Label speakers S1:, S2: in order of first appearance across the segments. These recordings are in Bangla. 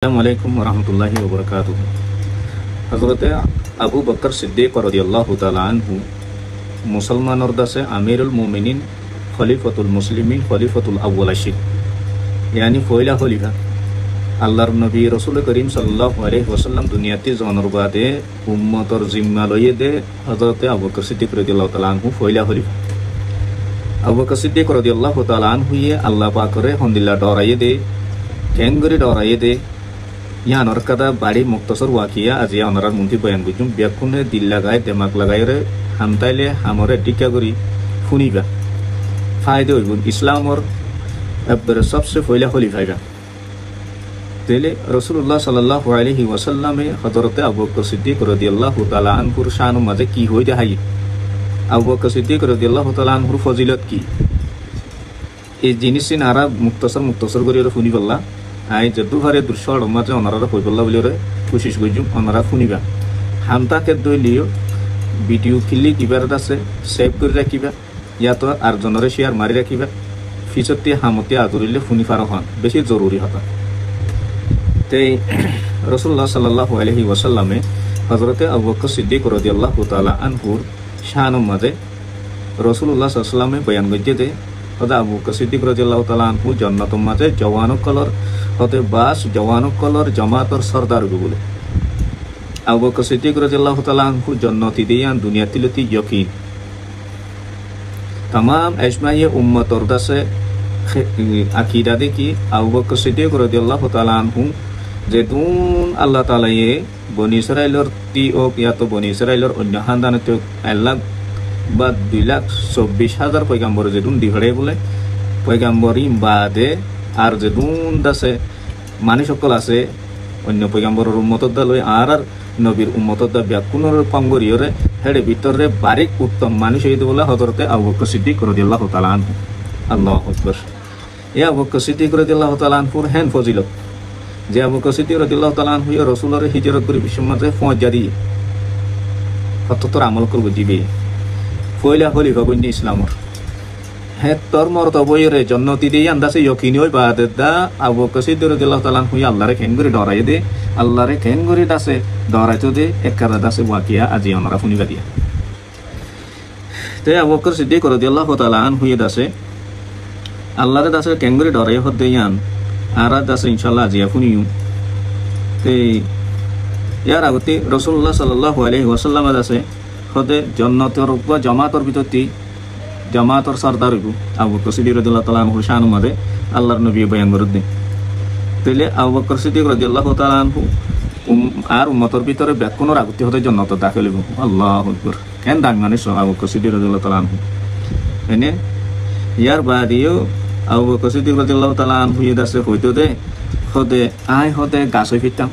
S1: अस्सलामुअलैकुम वरहमतुल्लाहि वबरकातुहू। हज़रत अबू बकर सिद्दीक़ रज़ियल्लाहु ताला अन्हु मुसलमानों दासे आमिरुल मोमिनीन खलीफतुल मुस्लिमीन खलीफतुल अव्वल आशिक यानी पहला खलीफा আল্লাহর নবী রাসূল করিম সাল্লাল্লাহু আলাইহি ওয়াসাল্লাম দুনিয়াতে জন্মের বাদে উম্মতের জিম্মা লইয়ে দে হযরত আবু বকর সিদ্দিক রাদিয়াল্লাহু তাআলা আনহু পয়লা খলিফা। আবু বকর সিদ্দিক রাদিয়াল্লাহু তাআলা আনহু আল্লাহ পাকরে হন্দিল্লা ডরাইয়ে দে কেঙ্গরি ডরাইয়ে দে ইয়ানোর কাদা বাড়ি মুক্তসর ওয়াকিয়া আজিয়া ওনারার মুন্তি বয়ান বুঝুম ব্যাকুনে দিল লাগায় দেমাক লাগাই রে হামতাইলে হামরে ডিকা করি শুনিবা ফায়দা হইব ইসলামর একবারে সবচেয়ে পয়লা খলিফা তেলে রাসূলুল্লাহ সাল্লাল্লাহু আলাইহি ওয়াসাল্লামে হযরত আবু বকর সিদ্দিক রাদিয়াল্লাহু তাআলা আনহুর শানের মাঝে কি হই দেখাই আবু বকর সিদ্দিক রাদিয়াল্লাহু তাআলা আনহুর ফজিলত কি এই জিনিস নারা মুক্তসর করি শুনি বললা আই যদু হারে দুর্শর মাঝে ওনারা কই বললা বলি রে কোশিশ কইজুম ওনারা শুনিবা হামতাকে দইলিও ভিডিও ক্লিক কিবার আছে সেভ করে রাখিবা ইয়া তো আর জনরে শেয়ার মারি রাখিবা ফিসতি হামতি আদরিলে শুনি পারো হন বেশি জরুরি হতা তে রাসূলুল্লাহ সাল্লাল্লাহু আলাইহি ওয়াসাল্লামে হযরত আবু বকর সিদ্দিক রাদিয়াল্লাহু তাআলা আনহুর শানের মাঝে রাসূলুল্লাহ সাল্লাল্লাহু আলাইহি ওয়াসাল্লামে বয়ান করতে হদা আবু বকর সিদ্দিক রাদিয়াল্লাহু তাআলা আনহু জান্নাতের মাঝে জওয়ানো কলর হতে বাস জওয়ানো কলর জামাতের সরদার বলে আবু বকর সিদ্দিক রাদিয়াল্লাহু তাআলা আনহু জান্নাতি দিয়ান দুনিয়া তিলতি ইয়াকিন तमाम अजमाई उम्मतों दासे अकीदा दे कि अबू बकर सिद्दीक रादियाल्लाहु ताआला अन्हु जेदुन अल्लाह ताला ये बनी इस्राइलर ती ओक या तो बनी इस्राइलर अन्य खानदान तो 1,02,24,000 पैगम्बर जेदुन दिहरे बोले पैगम्बरी बादे আর যেদুন দাসে মানুষ সকল আছে অন্য পয়গম্বরের উম্মতর দা লই আর নবীর উম্মতর দা ব্যাকুনের পঙ্গরিয়রে হেডে ভিতরে বারিক উত্তম মানুষ হইতে বলে হযরতে আবু বকর সিদ্দিক রাদিয়াল্লাহু তাআলা আনহু আল্লাহু আকবার। এই আবু বকর সিদ্দিক রাদিয়াল্লাহু তাআলা আনহুর হেন ফজিলত যে আবু বকর সিদ্দিক রাদিয়াল্লাহু তাআলা আনহু রাসূলের হিজরত করে বিশ্বমাঝে পৌঁছাদি হততর আমল করব দিবে পয়লা খলিফা বনি ইসলামর হেতর মর্তবয়রে জন্নতি দিয়ে আন্দাসে ইয়কিনি হই বাদদা আবু বকর সিদ্দিক রাদিয়াল্লাহু তাআলা আনহু আল্লাহরে কেন করে ডরাই দে আল্লাহরে কেন করে দাসে ডরাইতো দে একরা দাসে ওয়াকিয়া আজি ওনারা শুনিবা দিয়া তে আবু বকর সিদ্দিক রাদিয়াল্লাহু তাআলা আনহু দাসে আল্লাহরে দাসে কেন করে ডরাই হতে ইয়ান আর দাসে ইনশাআল্লাহ আজি শুনিও তে ইয়ার আগতে রাসূলুল্লাহ সাল্লাল্লাহু আলাইহি ওয়াসাল্লাম দাসে হতে জান্নাতের উপর জামাতের ভিতরতি জামাতের সরদার আবু বকর সিদ্দিক রাদিয়াল্লাহু তাআলা আনহু শান মাঝে আল্লাহর নবী বয়ান করতে তাইলে আবু বকর সিদ্দিক রাদিয়াল্লাহু তাআলা আনহু আর উম্মতের ভিতরে ব্যাকুনের আগতে হতে জান্নাতে দাখিল হইব আল্লাহু আকবার কেন দামি মানুষ আবু বকর সিদ্দিক রাদিয়াল্লাহু তাআলা আনহু এনে ইয়ার বাদিও আবু বকর সিদ্দিক রাদিয়াল্লাহু তাআলা আনহু দাসে হইতো দে হতে আই হতে গাছ হই ফিরতাম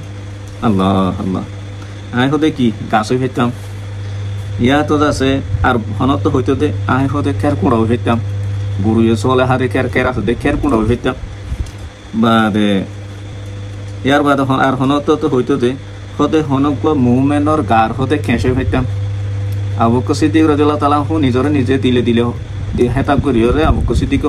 S1: আল্লাহ আল্লাহ আই হতে কি গাছ হই ফিরতাম ইয়া তো আছে আর হনত হইতো দে আই হতে খের কুড়াও ফিরতাম গুরু চলে হারে খের আছে দে খের কুড়াও ফিরতাম বাদে ইয়ার বাদে আর হনত তো হইতো দে হতে হনক মুভমেন্টর গার হতে খেঁচে ফিরতাম আবু বকর সিদ্দিক রাদিয়াল্লাহু তাআলা আনহু নিজরে নিজে দিলে হেতাব করিয়রে আবু বকর সিদ্দিক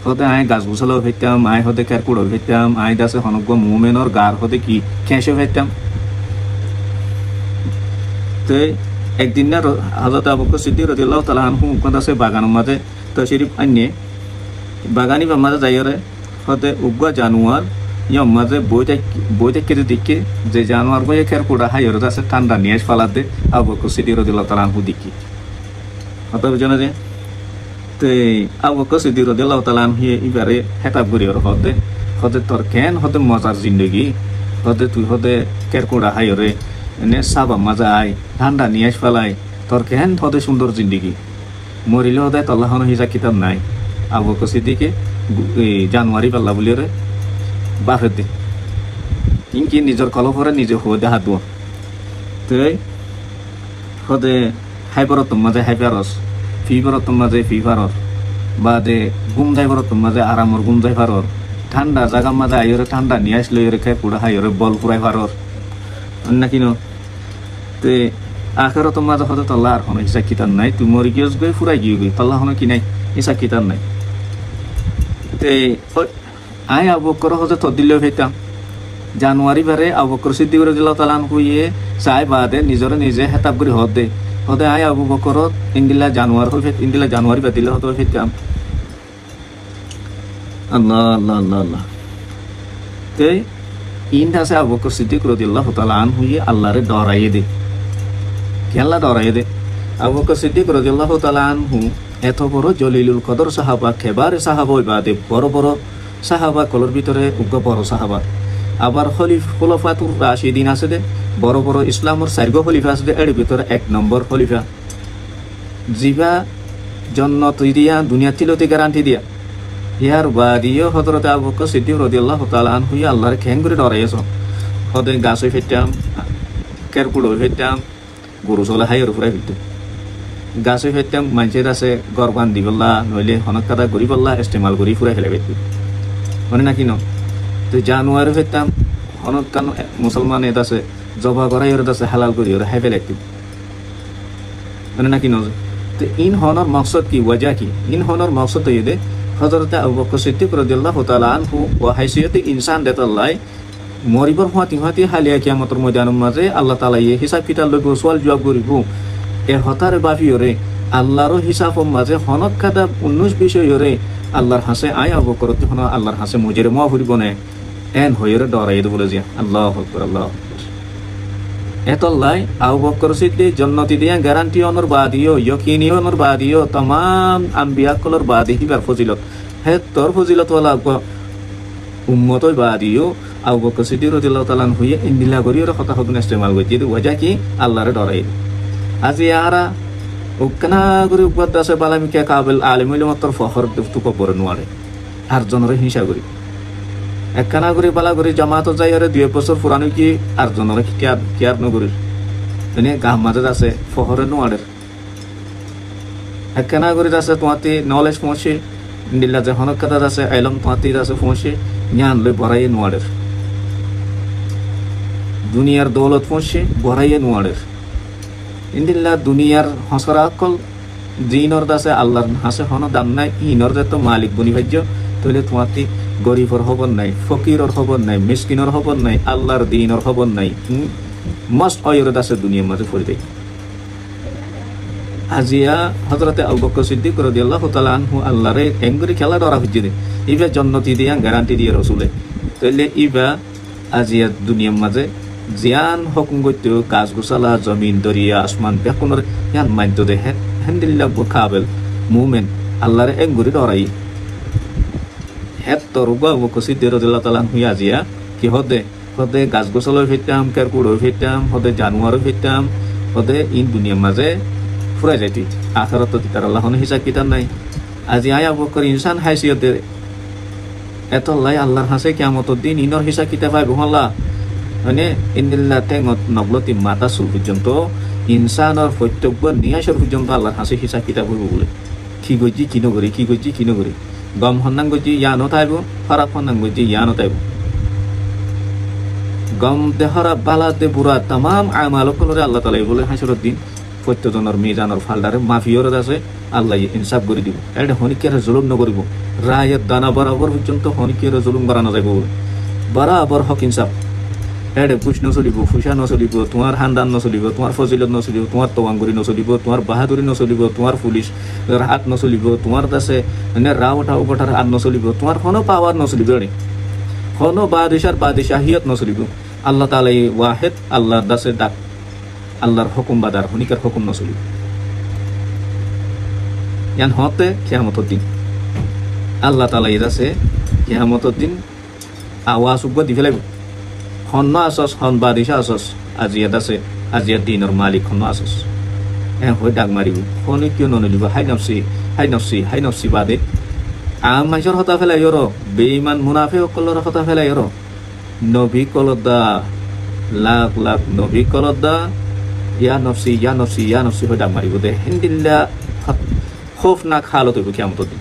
S1: হতে আই গাছ গুছালেও ফিরতাম আই হতে খের কুড়াও ফিরতাম আই দাসে হনক মুভমেন্টর গার হতে কি খেঁচে ফিরতাম তো একদিন না হযরত আবু বকর সিদ্দিক রাদিয়াল্লাহু তাআলা আনহু কাছে বাগানের মাঝে তশরিফ আনিয়ে বাগানি বা মাঝে যাইরে হতে উগ্র জানোয়ার ইয়া মাঝে বইতে কেটে দিকে যে জানোয়ার বই খের কুড়া হাইর আছে ঠান্ডা নিয়ে ফালাতে আবু বকর সিদ্দিক রাদিয়াল্লাহু তাআলা আনহু দিকে হতে বুঝনা যে তে আবু বকর সিদ্দিক রাদিয়াল্লাহু তাআলা আনহু এবারে হেতাব করিয়র হতে তোর কেন হতে মজার জিন্দেগি হতে তুই হতে খের কুড়া হাইরে এনে সাবা মজা আয় ঠান্ডা নিয়ে ফেলাই তোর কেন হতে সুন্দর জিন্দিগি মরিলে হতে তল্লাহন হিসা কিতাব নাই আবু বকর সিদ্দিকে জানুয়ারি পাল্লা বলি রে বাফে দে ইনকি নিজের কলফরে নিজে হতে হাত দোয়া তুই হতে হাইপারত মাঝে হাইপারস ফিভারত মাঝে ফিভারর বাদে ঘুম যাইবারত মাঝে আরামর ঘুম যাইবারর ঠান্ডা জায়গা মাঝে আইরে ঠান্ডা নিয়ে আসলে খাই পুরা হাইরে বল পুরাই ভারর অন্য কিনো তে আখেরত মাঝে হতে তল্লা আর কোনো হিসাব কিতাব নাই তুই মরি গিয়ে গই ফুরাই গিয়ে গই তল্লা হনো কি নাই হিসাব কিতাব নাই তে আই আবু বকর হতে থর দিলেও ফেতাম জানুয়ারি বারে আবু বকর সিদ্দিক রাদিয়াল্লাহু তাআলা আনহু ইয়ে চাই বাদে নিজরে নিজে হেতাব করে হদে হদে আই আবু বকরত ইন্দিলা জানুয়ারি বাদিলে হতো ফিতাম আল্লাহ আল্লাহ আল্লাহ আল্লাহ তে ইন আছে আবু বকর সিদ্দিক রাদিয়াল্লাহু তাআলা আনহু ইয়ে আল্লাহরে ডরাইয়ে দে কেলা ডরাইয়ে দে আবু বকর সিদ্দিক রাদিয়াল্লাহু তাআলা আনহু এত বড় জলিলুল কদর সাহাবা খেবারে সাহাবা বাদে বড় বড় সাহাবা কলর ভিতরে উগ্র বড় সাহাবা আবার খলিফাতুর রাশিদিন আছে দে বড় বড় ইসলামের চারগো খলিফা আছে দে এর ভিতরে 1 নম্বর খলিফা জিবা জান্নাত দিয়া দুনিয়া তিলতে গ্যারান্টি দিয়া ইয়ার বাদিও হযরত আবু বকর সিদ্দিক রাদিয়াল্লাহু তাআলা আনহু আল্লাহর খেঙ্গুরে ডরাইয়েছো হদে গাছে ফেটাম কেরকুড়ো ফেটাম গরু চলে হাইয়ের উপরে ফেটে গাছে ফেটাম মানুষের আছে গরবান দিবল্লা নইলে হনক কাদা গরিবল্লা ইস্তেমাল করি ফুরাই ফেলে ফেটে মানে নাকি ন তো জানুয়ারি ফেটাম হনক কান মুসলমান এত আছে জবা করাই ওর আছে হালাল করি ওরা হাই ফেলে মানে নাকি ন তো ইন হনর মকসদ কি ওয়াজা কি ইন হনর মকসদ তো দে হযরত আবু বকর সিদ্দিক রাদিয়াল্লাহু তাআলা আনহু ওয়া হাইসিয়াতে ইনসান দেতাল্লাহ মরিবর হাতি হালিয়া কিয়ামতের ময়দানের মাঝে আল্লাহ তাআলা এই হিসাব কিতাব লইব সওয়াল জবাব করিব এ হতার বাফিয়রে আল্লাহর হিসাবর মাঝে হনক কাদা 19 বিষয়রে আল্লাহর হাসে আয় আবু বকর তখন আল্লাহর হাসে মুজিরে মাফ হইব না এন হইরে ডরাই দে বলে যে আল্লাহু আকবার আল্লাহু এতল্লাই আবু বকর সিদ্দিক জান্নাতি দিয়া গ্যারান্টি অনর বাদিও ইয়াকিনি অনর বাদিও तमाम আম্বিয়া কলর বাদি হিবার ফজিলত হে তোর ফজিলত ওয়ালা উম্মতই বাদিও আবু বকর সিদ্দিক রাদিয়াল্লাহু তাআলা হইয়ে ইন্দিলা গরিয়র কথা হদন ইস্তেমাল গজি ওয়াজা কি আল্লাহরে ডরাই আজি আরা উকনা গরি উপদাসে বালামিকা কাবিল আলিম ইলম তোর ফখর দুফতু কবর নোয়ারে আর জনরে হিংসা করি একখানা করে পালা করে জামাত যাই আর 2 বছর পুরানো কি আর জনরে কেয়ার নগরীর এনে গাম মাঝে আছে ফহরে নোয়ারের একখানা করে আছে তোমাতে নলেজ পৌঁছে নিল্লা যে হনক কথা আছে আইলম তোমাতে আছে পৌঁছে জ্ঞান লই বড়াই নোয়ারের দুনিয়ার দৌলত পৌঁছে বড়াই নোয়ারের ইন্দিল্লা দুনিয়ার হসরা কল জিনর দাসে আল্লাহর হাসে হন দাম নাই ইনর যে তো মালিক বনি ভাজ্য তইলে তোমাতে গরিবর খবর নাই ফকিরর খবর নাই মিসকিনর খবর নাই আল্লাহর দিনর খবর নাই মস্ত অয়র দাসে দুনিয়ার মাঝে পড়ে দেয় আজিয়া হযরতে আবু বকর সিদ্দিক রাদিয়াল্লাহু তাআলা আনহু আল্লাহরে এঙ্গরি খেলা ডরা হইছে দে ইবা জান্নাতি দিয়া গ্যারান্টি দিয়ে রাসূলে তাইলে ইবা আজিয়া দুনিয়ার মাঝে জিয়ান হুকুম করতে কাজ গোসালা জমিন দরিয়া আসমান বেকুনর ইয়ান মাইতো দে হেন্দিল্লাহ বুখাবেল মুমিন আল্লাহরে এঙ্গরি ডরাই হেত তরুবা আবু বকর সিদ্দিক রাদিয়াল্লাহু তাআলা আনহু আজিয়া কি হদে গাছ গোসালা ফেটাম কেরকুড়ো ফেটাম হদে জানুয়ারও ফেটাম হদে ইন দুনিয়ার মাঝে ফুরাই যাইতি আখিরাত তার আল্লাহর হিসাব কিতাব নাই আজি আয় আবু বকর ইনসান হাইসিয়ত দে এতলাই আল্লাহর হাসে কিয়ামতের দিন ইনর হিসাব কিতাব পাইব আল্লাহ মানে ইন্দিল্লাহ তেঙ্গত নবলতি মাতা সুল পর্যন্ত ইনসানর প্রত্যেক নিয়াসর পর্যন্ত আল্লাহর হাসে হিসাব কিতাব হইব বলে কি গজি কি নগরি গম হন্নাং গজি ইয়ানো তাইব খারাপ হন্নাং গজি ইয়ানো তাইব গম দেহরা বালাতে বুড়া तमाम আমাল কলরে আল্লাহ তাআলা বলে হাসরের দিন প্রত্যেকজনের মিজানের ফালদারে মাফিয়র আছে আল্লাহ ইনসাফ করে দিব এটা হনিকের জুলুম নকরিব রায়ের দানা বরাবর পর্যন্ত হনিকের জুলুম বাড়ানো যাইব বরাবর হক ইনসাফ এটা পুষ নচলিব ফুসা নচলিব তোমার হান্দান নচলিব তোমার ফজিলত নচলিব তোমার তওয়াঙ্গুরি নচলিব তোমার বাহাদুরি নচলিব তোমার পুলিশ হাত নচলিব তোমার কাছে মানে রাও উঠাও পঠার হাত নচলিব তোমার কোনো পাওয়ার নচলিব কোনো বাদশাহিয়ত নচলিব আল্লাহ তাআলা ওয়াহিদ আল্লাহর দাসে ডাক আল্লাহর হুকুম বাদার হনিকার হুকুম নচলিব ইয়ান হতে কিয়ামতের দিন আল্লাহ তাআলা ইদাসে কিয়ামতের দিন আওয়াজ উগ্র দি ফেলাইব হন্ন আসস হন বাদিশা আসস আজিয়াত আছে আজিয়াত দিনের মালিক হন্ন আসস হয়ে ডাক মারিব হনি কিয় ননলিব হাই নফসি বাদে আম মানুষের হতা ফেলাই ওর বেঈমান মুনাফিক সকলের হতা ফেলাই ওর নবী কলদা লাখ লাখ নবী কলদা ইয়া নফসি হয়ে ডাক মারিব দে হিন্দিল্লা খোফ না খালত হইব কিয়ামতের দিন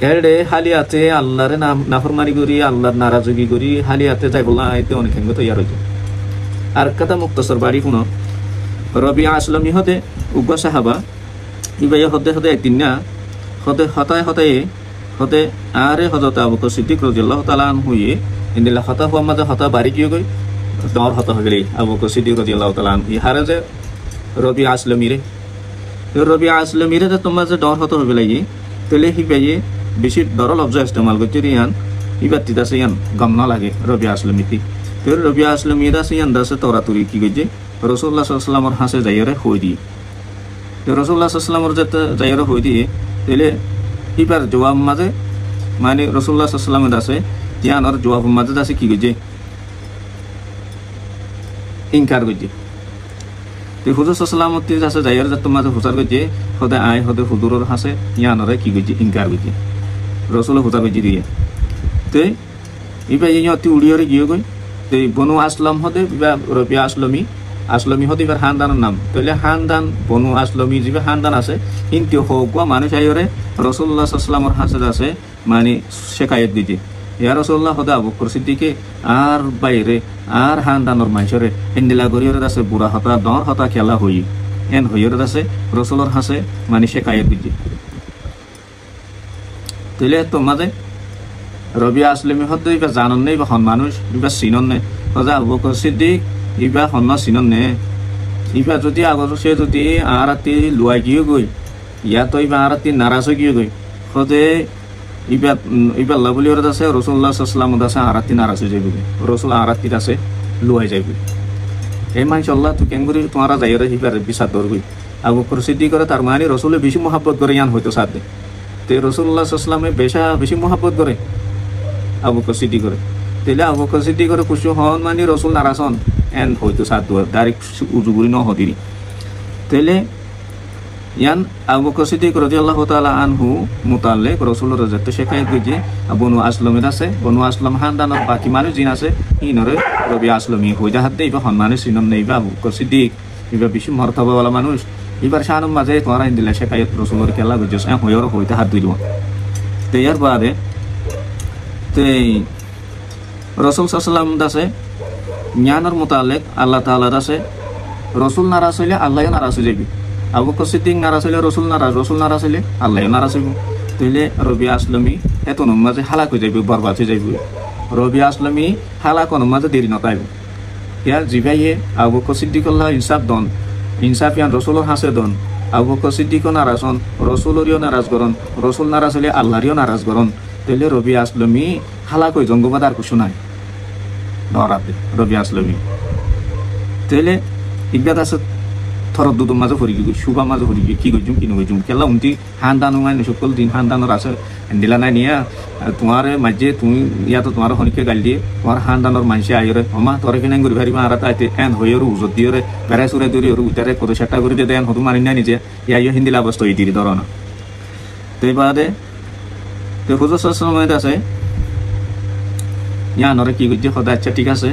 S1: এড়ে হালিয়াতে আল্লাহরে নাফরমানি করি আল্লাহর নারাজগি করি হালিয়াতে যাই বললাম আইতে অনেক তৈয়ার হইত আর কথা মুক্তসর বাড়ি কোনো রবি আসলামী হতে উগ্র সাহাবা ইবাই হতে একদিন না হতে আরে হযরত আবু বকর সিদ্দিক রাদিয়াল্লাহু তাআলা আনহু ইন্দিলা হতা হওয়ার মাঝে হতা বাড়ি গিয়ে গই ডর হতা হয়ে গেলেই আবু বকর সিদ্দিক রাদিয়াল্লাহু তাআলা আনহু ইহারে যে রবি আসলমিরে যে তোমার যে ডর হতা হয়ে গেলে তাহলে হিবাইয়ে বেশি ডর লফজ ইস্তেমাল করতে ইয়ান ইবাতি দাসে ইয়ান গম না লাগে রবি আসলমিতি তো রবি আসলমি দাসে ইয়ান দাসে তরাতুরি কি গজে রাসূলুল্লাহ সাল্লাল্লাহু আলাইহি ওয়াসাল্লামের হাসে যাইরে হই দি তো রাসূলুল্লাহ সাল্লাল্লাহু আলাইহি ওয়াসাল্লামের যেতে যাইরে হই দি তাহলে ইবার জবাব মাঝে মানে রাসূলুল্লাহ সাল্লাল্লাহু আলাইহি ওয়াসাল্লামের দাসে ইয়ানোর জবাব মাঝে দাসে কি গজে ইনকার গজে তো হুজুর সাল্লাল্লাহু আলাইহি ওয়াসাল্লাম দাসে যাইরে যেতে মাঝে হুসার গজে খোদা আয় হদে হুজুরের হাসে ইয়ানোরে কি গজে ইনকার গজে রাসূল হুসার গজে দিয়ে তো ইবা ইয়তি উড়িয়রে গিয়ে গই তো বনু আসলাম হদে ইবা রবি আসলমি হতে এবার হানদানের নাম তাহলে হানদান বনু আসলমি যে হানদান আছে কিন্তু হোক মানুষ আইরে রাসূলুল্লাহ সাল্লাল্লাহু আলাইহি ওয়াসাল্লামের হাসে আছে মানে শেখায়ত দিতে ইয়া রাসূলুল্লাহ খোদা আবু বকর সিদ্দিকে আর বাইরে আর হানদানের মানুষরে ইন্দিলা গরিয়রে আছে বুড়া হতা দর হতা খেলা হই এন হইরে আছে রাসূলের হাসে মানে শেখায়ত দিতে তাহলে তো মাঝে রবি আসলমি হতে ইবা জানন নেই বা হন মানুষ ইবা চিনন নেই খোদা আবু বকর সিদ্দিক ইবা হন চিনন নে ইবা যদি আগর সে যদি আরাতি লুয়াই গিয়ে গই ইয়া তো ইবা আরাতি নারাজ হয়ে গিয়ে গই খোদে ইবা ইবা আল্লাহ বলি ওরা আছে রাসূলুল্লাহ সাল্লাল্লাহু আলাইহি ওয়াসাল্লাম আছে আরাতি নারাজ হয়ে যাবে রাসূল আরাতি আছে লুয়াই যাবে এই মাশাআল্লাহ তো কেন করি তোমারা যাইরে ইবার বিচার দরবি আবু বকর সিদ্দিক করে তার মানে রাসূলে বেশি মহব্বত করে ইয়ান হয়তো সাথে তে রাসূলুল্লাহ সাল্লাল্লাহু আলাইহি ওয়াসাল্লামে বেশি মহব্বত করে আবু বকর সিদ্দিক করে তাহলে আবু বকর সিদ্দিক করে খুশি হন মানে রাসূল নারাজ হন এন হয়তো সাত ডাইরেক্ট উজুগুরি ন হদিরি তাহলে ইয়ান আবু বকর সিদ্দিক রাদিয়াল্লাহু তাআলা আনহু মুতাল্লিক রাসূলের রাজত্ব শেখায় গজে বনু আসলমের আছে বনু আসলম হানদানের বাকি মানুষ জিন আছে ইনরে রবি আসলমি হই যাহাত দেই বা সম্মানে সিনন নেইবা আবু বকর সিদ্দিক ইবা বেশি মর্তবাওয়ালা মানুষ এবার শানুম মাঝে তোরা ইন্দিলা শেখায় রাসূলের খেলা গজে হইর হইতে হাত দিল তো এর বাদে তো রাসূল সাল্লাল্লাহু আলাইহি ওয়াসাল্লাম দাসে জ্ঞানের মোতালেক আল্লাহ তাআলার আছে রসুল নারাজ হইলে আল্লাহ নারাজ হয়ে যাবে আবু বকর সিদ্দিক নারাজ হইলে রসুল নারাজ হইলে আল্লাহ নারাজ হইব তাইলে রবি আসলমি এত মাঝে হালাক হয়ে যাবে বরবাদ হয়ে যাবে রবি আসলমি হালাক মাঝে দেরি নতাইব ইয়ার জিভাইয়ে আবু বকর সিদ্দিক আল্লাহ ইনসাফ দন ইনসাফ ইয়ান রসুলের হাসে দন আবু বকর সিদ্দিকও নারাজ হন রসুলেরও নারাজ করন রসুল নারাজ হইলে আল্লাহরও নারাজ করন তাইলে রবি আসলমি হালাক হয়ে জঙ্গবাদ আর কিছু নাই ধরাতে রবি আসলমি তাইলে ইজ্ঞাত আছে থরত দুটোর মাঝে ভরি গিয়ে শুভা মাঝে ভরি গিয়ে কি করছুম কি নগেছুম কেলা উন্তি হানদানো মানে সকল দিন হানদানোর আছে দিলা নাই নিয়া তোমার মাঝে তুমি ইয়াতো তোমার শনিকে গালি দিয়ে তোমার হানদানোর মানুষে আইরে আমা তোর কিনে ঘুরি ভারিবা আর তাইতে এন হয়ে উজত দিয়ে বেড়াই চুরে দৌড়ি উতারে কত চেষ্টা করে দিয়ে এন হতো মারি নাই নিজে ইয়া হিন্দিলা অবস্থা হয়ে দিয়ে ধরো না তো এবারে তো হুজুর সময় আছে ইয়ানরে কি করছে সদায় আচ্ছা ঠিক আছে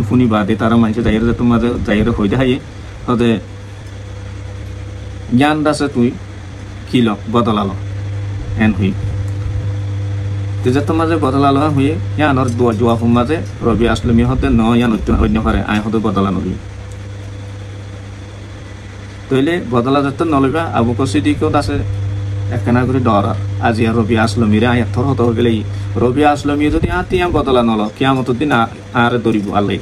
S1: শুনি বাদে তারা মানুষ যাইরে তোমার যাইরে হয়ে দেখাই সদে জ্ঞান দাসে তুই কিল বদলালো এন হই যে তোমার যে বদলালো হয়ে ইয়ানোর দোয়া জোয়া মাঝে রবি আসলমি হতে ন ইয়ান অন্য করে আয় হতে বদলানো হই তইলে বদলা যেতে নলবা আবু বকর সিদ্দিকও দাসে একখানা করে ডর আজি আর রবি আসলমিরে আয় থর হতে গেলে রবি আসলমি যদি আতি বদলা নল কিয়ামতের দিন আর ধরিব আল্লাহ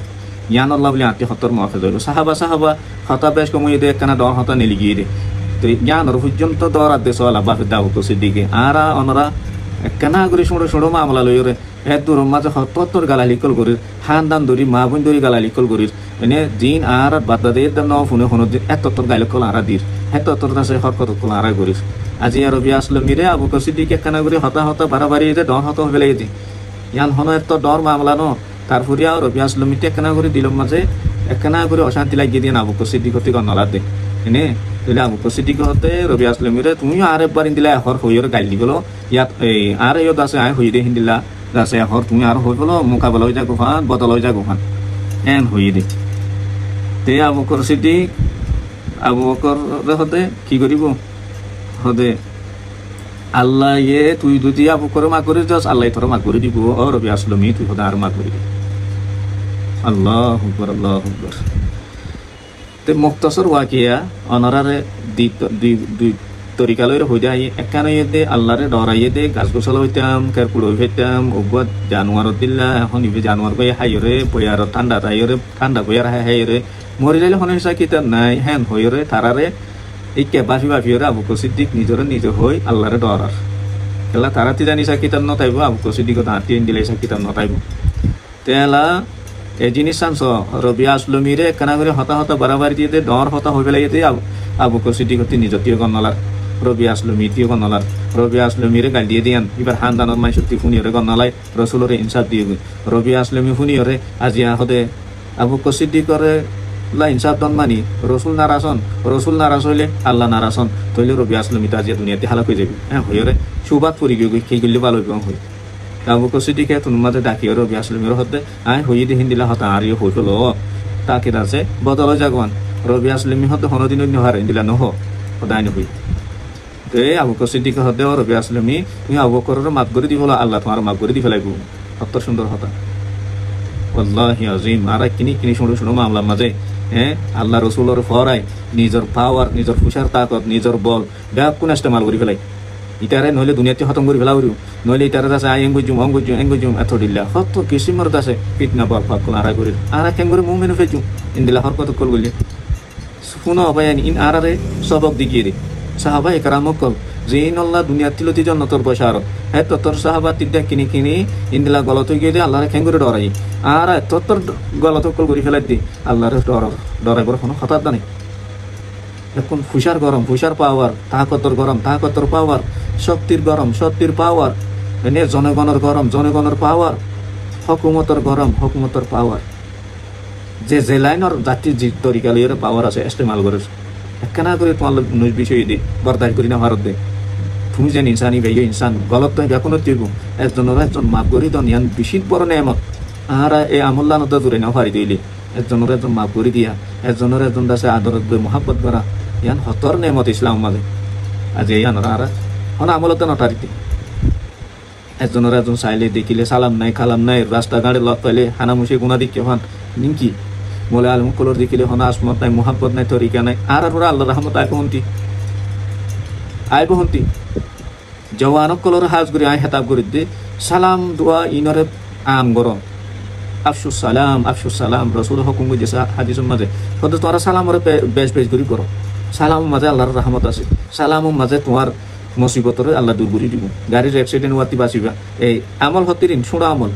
S1: ইয়ান আল্লাহ বলে আতি হতর মফে ধরব সাহাবা হতা বেশ কমিয়ে দে একখানা ডর হতা নিলি গিয়ে দে তো জ্ঞানর পর্যন্ত দর আদেশ আল্লাহ বাফে দাবু তো সিদ্দিকে আর অনরা একখানা করে শুঁড়ো মামলা লইরে এক দূর মাঝে হতর গালালি কল করির হানদান ধরি মা বোন ধরি গালালি কল করির এনে দিন আর বাদা দিয়ে ন ফোনে ফোন এত গালি কল আরা দির এত আছে হরকত কল আরা করিস আজি আর রবি আসলমিরে আবু বকর সিদ্দিক একখানা করে হতা বাড়াবাড়ি ডর হত হয়ে গেলে ইয়ান হন এত ডর মামলা ন তারপরে আর রবি আসলমিতে একখানা করে দিল মাঝে একখানা করে অশান্তি লাগিয়ে দিয়ে আবু বকর সিদ্দিক হতে নলা দে এনে তাহলে আবু বকর সিদ্দিক হতে রবি আসলমিরে তুমিও আর একবার দিলা হর হইর গালি গেল ইয়াত আর ইয়ত আছে আয় হই দে হিন্দিলা আছে হর তুমি আর হয়ে গেল মোকাবেলা হয়ে যা গোফান বদল হয়ে যা গোফান এন হয়ে দে তে আবু বকর সিদ্দিক আবু বকর হতে কি করিব হতে আল্লাহ তুই যদি আবু বকর মা করে যাস আল্লাহ তোর মা করে দিব ও রবি আসলমি তুই হতে আর মা করে দিব আল্লাহ তে মুক্তাসর ওয়াকিয়া অনারারে তরিকা লইরে হয়ে যায় একখান দে আল্লাহরে ডরাইয়ে দে গাছ গোছাল হইতাম কের কুড়ো হইতাম ওগুয়া জানুয়ার দিল্লা এখন ইবে জানুয়ার বই হাইরে বইয়ার ঠান্ডা তাইরে ঠান্ডা বইয়ার হাইরে মরি যাইলে হনে কিতাব নাই হ্যান হইরে তারারে এই বাফি বাফিরে আবু বকর সিদ্দিক নিজরে নিজে হই আল্লাহরে ডরার এলা তারা তি জানি কিতাব নতাইব আবু বকর সিদ্দিক তাঁতি দিলে কিতাব নতাইব তেলা এই জিনিস চান্স রবি আসলমিরে একখানা করে হতা হতা বাড়াবাড়ি দিয়ে ডর হতা হয়ে পেলাই আবু বকর সিদ্দিক নিজতীয় গণলার রবি আসলমি তিয় গণলার রবি আসলমিরে গাল দিয়ে দিয়ান এবার হানদানোর মাই সত্যি শুনিয়রে গণলাই রসুলরে ইনসাফ দিয়ে রবি আসলমি শুনিয়রে আজিয়া হদে আবু বকর সিদ্দিকরে ইনসাফ দন মানি রসুল নারাজ হইলে আল্লাহ নারাজন তৈলে রবি আসলমি তা আজিয়া দুনিয়াতে হালাক হয়ে যাবি হ্যাঁ হইরে সুবাদ পরি গিয়ে সেই গেলে ভালো হই আবু বকর সিদ্দিকে তোর মাঝে ডাকিও রবি আসলমির হতে আয় হইয়ে দিয়ে দিলা হতা আরিও হই ফেলো তাকে আছে বদল জাগওয়ান রবি আসলমি হতে হনদিন হারে দিলা নহ সদায় নহই তো এই আবু বকর সিদ্দিক হতে রবি আসলমি তুমি আবু বকরের মাফ করে দিব আল্লাহ তোমার মাফ করে দি ফেলাইব কত সুন্দর হতা আল্লাহি আজিম আর কিনি শুনো মামলার মাঝে হ্যাঁ আল্লাহ রসুলের ফরাই নিজের পাওয়ার নিজের ফুসার তাকত নিজের বল ব্যাগ কোন ইস্তেমাল করে ফেলাই ইটারে নহলে দুনিয়াতে খতম করে ফেলাও নহলে ইটারে আছে আই এঙ্গুজুম এত দিল্লা হত কিসিমর আছে পিটনা বল ফাঁক আড়া করে আর কেন করে মুখ মেনু ফেজুম ইন্দিলা হরকত কল গলি শুনো অবায়ানি ইন আরারে সবক দিকিয়ে রে সাহাবা একরামক কল যে ইনল্লাহ দুনিয়া তিলতি জন্নতর বসার হ্যাঁ তোর সাহাবা তিদ্দা কিনি ইন্দিলা গলত গিয়ে দিয়ে আল্লাহরে খেং করে ডরাই আর তোর গলত কল করে ফেলাই দি আল্লাহরে ডরাইবার কোনো হঠাৎ নেই এখন ফুসার গরম ফুসার পাওয়ার তাকতর গরম তাকতর পাওয়ার শক্তির গরম শক্তির পাওয়ার এনে জনগণের গরম জনগণের পাওয়ার হকুমতর গরম হকুমতর পাওয়ার যে লাইনের জাতির যে তরিকালির পাওয়ার আছে ইস্তেমাল করে একখানা করে তোমার বিষয় দি বরদাস্ত করি না ভারত দে তুমি যেন ইনসানি ভাই ইনসান গলত তো এখনো দিব একজন মাফ করি তো ইয়ান বেশি বড় নেমত আর এই আমল্লা নদা দূরে না হারি দিলি একজন মাফ করে দিয়া একজন দাসে আদরত মহাব্বত করা ইয়ান হতর নেমত ইসলাম মাঝে আজ ইয়ানোর আর হন আমলত নটারিতে একজন চাইলে দেখিলে সালাম নাই খালাম নাই রাস্তা গাড়ি লগ পাইলে হানামুসি গুণা দিকে হন নিমকি মোলে আলম কলর দেখিলে হন আসমত নাই মহাব্বত নাই তরিকা নাই আর ওরা আল্লাহ রহমত আইব হন্তি জওয়ানক কলর হাজ করে আই হেতাব করে দে সালাম দোয়া ইনরে আম গরম আফসুস সালাম রসুল হুকুম দিয়েছে হাদিসের মাঝে হয়তো তোরা সালামরে বেশ করে করো সালামের মাঝে আল্লাহর রহমত আছে সালামের মাঝে তোমার মুসিবতরে আল্লাহ দূর করে দিব গাড়ির অ্যাক্সিডেন্ট হওয়াতে বাঁচিবা এই আমল হতিরিন ছোড়া আমল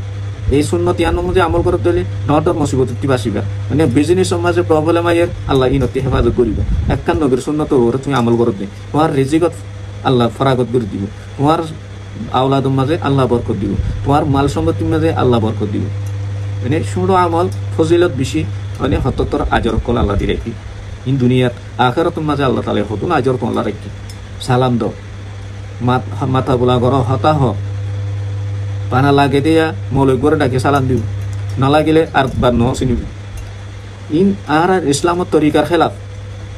S1: এই সুন্নতি অনুযায়ী আমল করতে হলে নটর মুসিবতটি বাঁচিবা মানে বিজনেসের মাঝে প্রবলেম আইয়ের আল্লাহ ইনতি হেফাজত করিবা একখান নবীর সুন্নত ওরে তুমি আমল করতে তোমার রিজিকত আল্লাহ ফরাগত করে দিব তোমার আওলাদের মাঝে আল্লাহ বরকত দিব তোমার মাল সম্পত্তির মাঝে আল্লাহ বরকত দিব মানে ছোড়ো আমল ফজিলত বেশি মানে হতর আজর কল আল্লাহ দিয়ে রাখি ইন দুনিয়াত আখেরাতের মাঝে আল্লাহ তালে হতুন আজর কল আল্লাহ রাখি সালাম দ মাথা বোলা গর হতাহ পানা লাগে দিয়া মৌলিক করে ডাকে সালাম দিব না লাগিলে আর বার ন চিনিব ইন আর ইসলামত তরিকার খেলাফ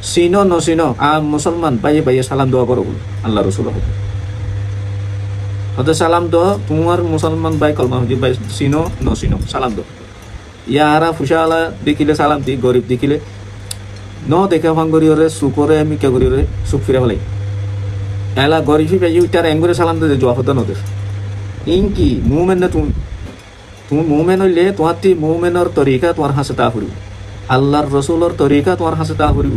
S1: চিনো নচিনো মুসলমান বাইয়ে সালাম দোয়া করো আল্লাহ রসুল হতে সালাম দো তোমার মুসলমান বাই কলমা হুজি বাই চিনো নচিনো সালাম দো ইয়ারা ফুসালা দেখিলে সালাম দি গরিব দেখিলে ন দেখে ভাঙ্গরিওরে সুপরে আমি কে করিওরে সুপ ফিরে ফেলাই এলা গরিবি পাই তার এঙ্গরে সালাম দে জোয়া হতো নদের ইনকি মুভমেন্ট না তুমি মুভমেন্ট হইলে তোমার মুভমেন্টর তরিকা তোমার হাসে তা ফুরিব আল্লাহর রসুলর তরিকা তোমার হাসে তা ফুরিব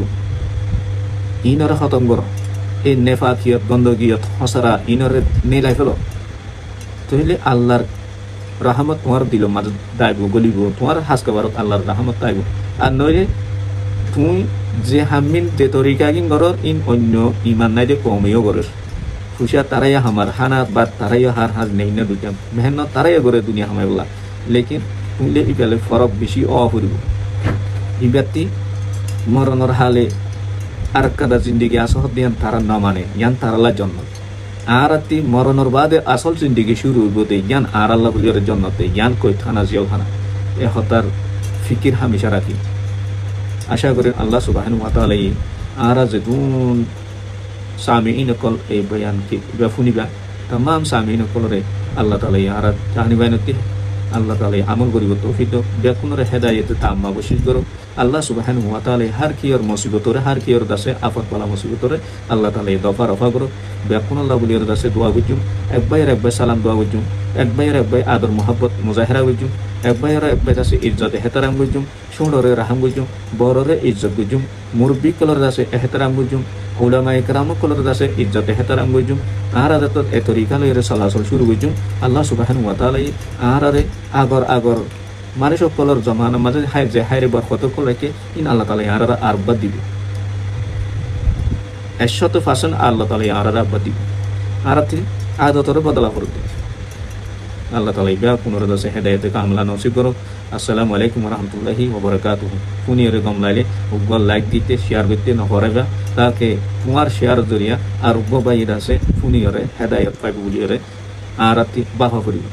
S1: ইনরে খতম করো এই নেফাকিয়ত গন্দগিয়ত হসরা ইনরে নেলাই ফেলো তাহলে আল্লাহর রাহমত তোমার দিল মাঝে দাইব গলিব তোমার হাসকাবারত আল্লাহর রাহমত দাইব আর নইলে তুমি যে হামিন যে তরিকা কিন করর ইন অন্য ইমান নাই যে কমেও করস খুশিয়া তারাই আমার হানাত বাদ তারাই হার হাজ নেই না দুটা মেহনত তারাই করে দুনিয়া হামাই বলা লেকিন তুইলে ইপালে ফরক বেশি অফুরিব ইবাতি মরণর হালে আর কাদা জিন্দিগি আসহত দিয়ান তারা না মানে ইয়ান তারালা জন্ম আর আতি মরণর বাদে আসল জিন্দিগি শুরু হইবতে ইয়ান আর আল্লাহ বলিয়ার জন্মতে ইয়ান কই থানা জিয়াও থানা এ হতার ফিকির হামেশা রাখি আশা করি আল্লাহ সুবহানাহু ওয়া তাআলা আর যেদুন সামিইন কল এই বয়ান কি বা ফুনিবা तमाम सामीन कोलरे अल्लाह ताला यार जानी बायनती আল্লাহ তাআলা আমল করিব তৌফিক দাও বেকুনরে হেদায়েতে তাম্মা বশির করো আল্লাহ সুবহানাহু ওয়া তাআলা হার কিয়র মুসিবতরে হার কিয়র দাসে আফত বালা মুসিবতরে আল্লাহ তাআলা দফা রফা করো বেকুন আল্লাহ বলিয়র দাসে দোয়া বুঝুম এক ভাই সালাম দোয়া বুঝুম এক ভাই আদর মোহাব্বত মুজাহিরা বুঝুম এক ভাই দাসে ইজ্জত এহতারাম বুঝুম সুন্দরে রাহাম বুঝুম বড়রে ইজ্জত বুঝুম মুরব্বী কলর দাসে এহতারাম বুঝুম উলামা ইকরাম কলর দাসে ইজ্জত এহতারাম বুঝুম আর আদত এ তরিকা লইরে চলাচল শুরু বুঝুম আল্লাহ সুবহানাহু ওয়া তাআলা আরে আগর মানুষ সকলের জমানার মাঝে হাইরে বরকত রেখে ইন আল্লাহ তাআলা আর আরবাদ দিবে 100% আল্লাহ তাআলা আর আরবাদ দিবে আর আদতরে বদলা করে দিবে আল্লাহ তাআলা ইবা পুনরদাসে হেদায়েতে কামলা নসিব করো আসসালামু আলাইকুম ওয়া রাহমাতুল্লাহি ওয়া বারাকাতুহু পুনিরে গমলাইলে উগ্র লাইক দিতে শেয়ার করতে না হরাইবা তাকে তোমার শেয়ার জরিয়া আর উগ্র বাইর আছে পুনিরে হেদায়েত পাইব বলিরে আর বাহা করিব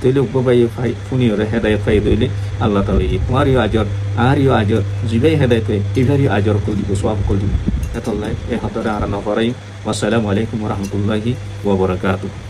S1: তাইলে উগ্র বাই পাই পুনিরে হেদায়েত পাই দইলে আল্লাহ তাআলা তোমারই আজর আরইও আজর জিবাই হেদায়েত পাই ইভারি আজর করে দিব সওয়াব করে দিব এতলাই এ হাতরে আর না হরাই আসসালামু আলাইকুম ওয়া রাহমাতুল্লাহি ওয়া বারাকাতুহু